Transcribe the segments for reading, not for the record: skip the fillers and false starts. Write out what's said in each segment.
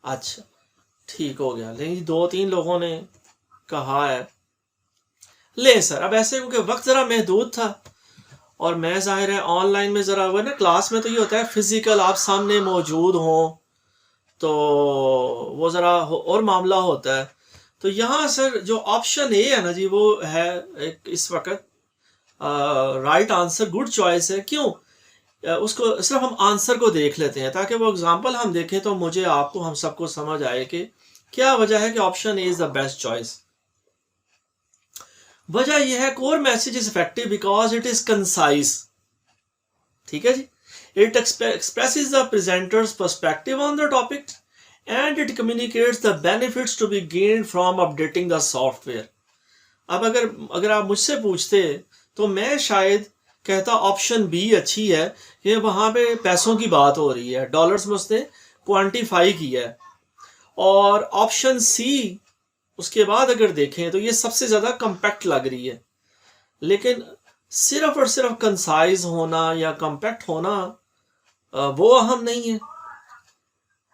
अच्छा, ठीक हो गया। लेकिन 2-3 लोगों ने कहा है। ले सर, अब ऐसे क्योंकि वक्त ज़रा महदूद था और मैं ज़ाहिर है ऑनलाइन में ज़रा वो ना, क्लास में तो ये होता है फिज़िकल आप सामने मौजूद हों तो वो ज़रा और मामला होता है। तो यहाँ सर जो ऑप्शन ए है ना जी, वो है एक इस वक्त राइट आंसर, गुड चॉइस है। क्यों? उसको सिर्फ हम आंसर को देख लेते हैं ताकि वो एग्जांपल हम देखें तो मुझे, आपको, हम सबको समझ आए कि क्या वजह है कि option A is the best choice. वजह यह है core message is effective because it is concise. ठीक है जी। It expresses the presenter's perspective on the topic and it communicates the benefits to be gained from updating the software. अब अगर आप मुझसे पूछते तो मैं शायद कहता ऑप्शन बी अच्छी है कि वहाँ पे पैसों की बात हो रही है, डॉलर्स में उसने क्वांटिफाई किया है। और ऑप्शन सी उसके बाद अगर देखें तो ये सबसे ज़्यादा कम्पैक्ट लग रही है। लेकिन सिर्फ और सिर्फ कंसाइज होना या कम्पैक्ट होना वो अहम नहीं है।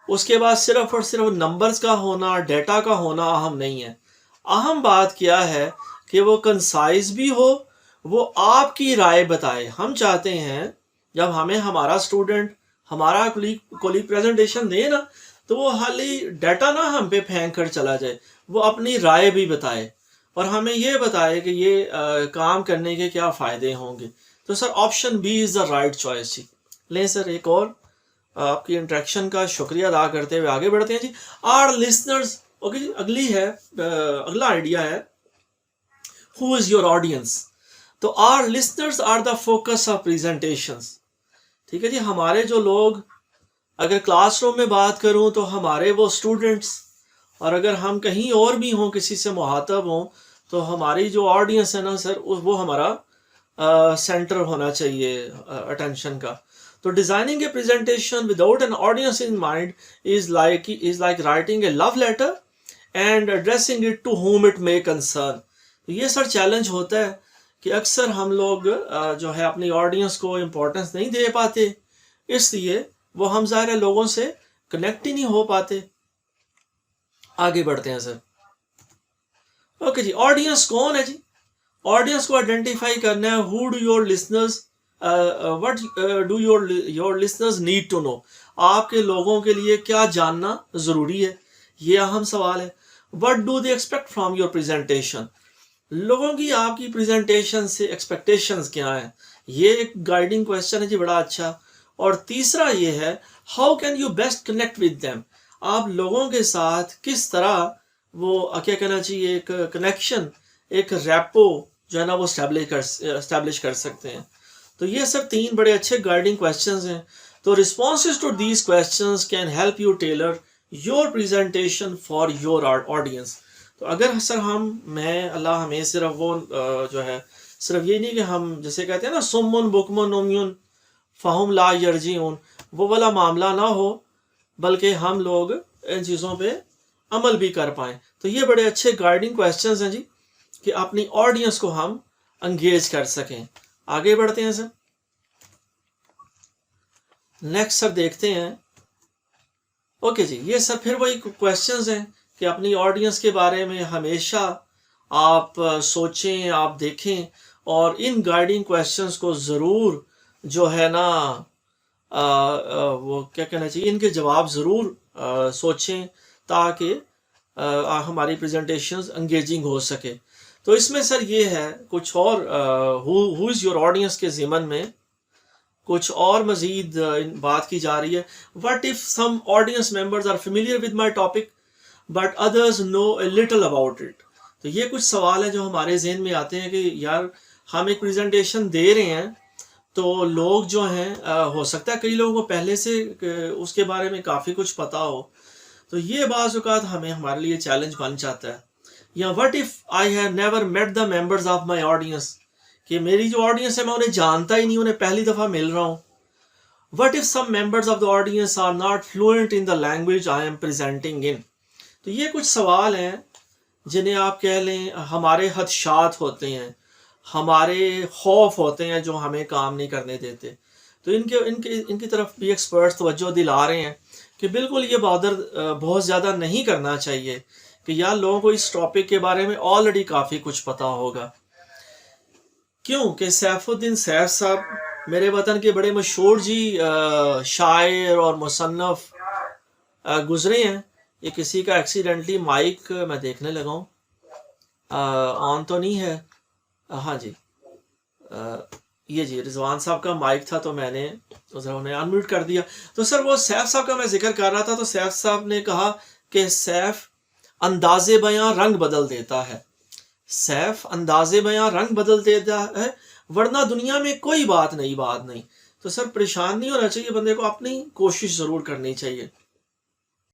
उसके बाद सिर्फ और सिर्फ नंबर्स का होना, डेटा का होना अहम नहीं है। अहम बात क्या है कि वो कंसाइज भी हो, वो आपकी राय बताए। हम चाहते हैं जब हमें हमारा स्टूडेंट, हमारा कोलीग प्रेजेंटेशन दे ना, तो वो खाली डाटा ना हम पे फेंक कर चला जाए, वो अपनी राय भी बताए और हमें ये बताए कि ये काम करने के क्या फ़ायदे होंगे। तो sir option B is the right choice जी। लें सर, एक और आपकी इंट्रैक्शन का शुक्रिया अदा करते हुए आगे बढ़ते हैं जी। आर लिसनर्स, ओके जी। अगली है, अगला आइडिया है, हु इज़ योर ऑडियंस। तो our listeners are the focus of presentations. ठीक है जी। हमारे जो लोग, अगर क्लासरूम में बात करूं तो हमारे वो स्टूडेंट्स, और अगर हम कहीं और भी हों, किसी से मुहातब हों, तो हमारी जो ऑडियंस है ना सर, वो हमारा सेंटर होना चाहिए अटेंशन का। तो designing a presentation without an audience in mind is like writing a love letter and addressing it to whom it may concern. तो ये सर चैलेंज होता है कि अक्सर हम लोग जो है अपनी ऑडियंस को इम्पोर्टेंस नहीं दे पाते, इसलिए वो हम ज़ाहिर है लोगों से कनेक्ट ही नहीं हो पाते। आगे बढ़ते हैं सर। ओके जी, ऑडियंस कौन है जी? ऑडियंस को आइडेंटिफाई करना है। Who do your listeners, what do your listeners need to know. आपके लोगों के लिए क्या जानना ज़रूरी है, ये अहम सवाल है। What do they expect from your presentation. लोगों की आपकी प्रेजेंटेशन से एक्सपेक्टेशंस क्या हैं, ये एक गाइडिंग क्वेश्चन है जी, बड़ा अच्छा। और तीसरा ये है, how can you best connect with them. आप लोगों के साथ किस तरह वो क्या कहना चाहिए, एक कनेक्शन, एक रैपो जो है ना वो स्टैब्लिश कर सकते हैं। तो ये सब 3 बड़े अच्छे गाइडिंग क्वेश्चंस हैं। तो responses to these questions can help you tailor your presentation for your audience. तो अगर सर मैं अल्लाह हमें सिर्फ वो जो है, सिर्फ ये नहीं कि हम जैसे कहते हैं ना सुम्मुन बुकमुन उम्युन फ़हुम ला यरजीऊन, वो वाला मामला ना हो, बल्कि हम लोग इन चीज़ों पे अमल भी कर पाएँ। तो ये बड़े अच्छे गाइडिंग क्वेश्चंस हैं जी, कि अपनी ऑडियंस को हम एंगेज कर सकें। आगे बढ़ते हैं सर। नेक्स्ट सर देखते हैं। ओके जी, ये सर फिर वही क्वेश्चंस हैं कि अपनी ऑडियंस के बारे में हमेशा आप सोचें, आप देखें और इन गाइडिंग क्वेश्चंस को ज़रूर जो है ना वो क्या कहना चाहिए, इनके जवाब ज़रूर सोचें ताकि हमारी प्रेजेंटेशंस एंगेजिंग हो सके। तो इसमें सर ये है कुछ और, हु इज़ योर ऑडियंस के ज़िमन में कुछ और मज़ीद बात की जा रही है। What if some audience members are familiar with my topic but others know a little about it. तो ये कुछ सवाल है जो हमारे जहन में आते हैं कि यार हम एक प्रेजेंटेशन दे रहे हैं, तो लोग जो हैं हो सकता है कई लोगों को पहले से उसके बारे में काफ़ी कुछ पता हो, तो ये बाज़ औक़ात हमारे लिए चैलेंज बन जाता है। या what if I have never met the members of my audience, कि मेरी जो ऑडियंस है मैं उन्हें जानता ही नहीं, उन्हें पहली दफ़ा मिल रहा हूँ। What if some members of the audience are not fluent in the language I am presenting in. तो ये कुछ सवाल हैं जिन्हें आप कह लें हमारे खदशात होते हैं, हमारे खौफ होते हैं जो हमें काम नहीं करने देते। तो इनकी तरफ भी एक्सपर्ट्स तवज्जो दिला रहे हैं कि बिल्कुल ये बहुत ज़्यादा नहीं करना चाहिए कि यार लोगों को इस टॉपिक के बारे में ऑलरेडी काफ़ी कुछ पता होगा। क्यों कि सैफुद्दीन सैफ साहब मेरे वतन के बड़े मशहूर जी शायर और मुसन्नफ़ गुज़रे हैं। ये किसी का एक्सीडेंटली माइक मैं देखने लगा हूँ, ऑन तो नहीं है। हाँ जी, ये जी रिजवान साहब का माइक था तो मैंने ज़रा उन्हें अनम्यूट कर दिया। तो सर वो सैफ साहब का मैं जिक्र कर रहा था, तो सैफ साहब ने कहा कि सैफ अंदाज़े बयां रंग बदल देता है, सैफ अंदाज़े बयां रंग बदल देता है, वरना दुनिया में कोई बात नहीं। तो सर परेशान नहीं होना चाहिए बंदे को, अपनी कोशिश ज़रूर करनी चाहिए।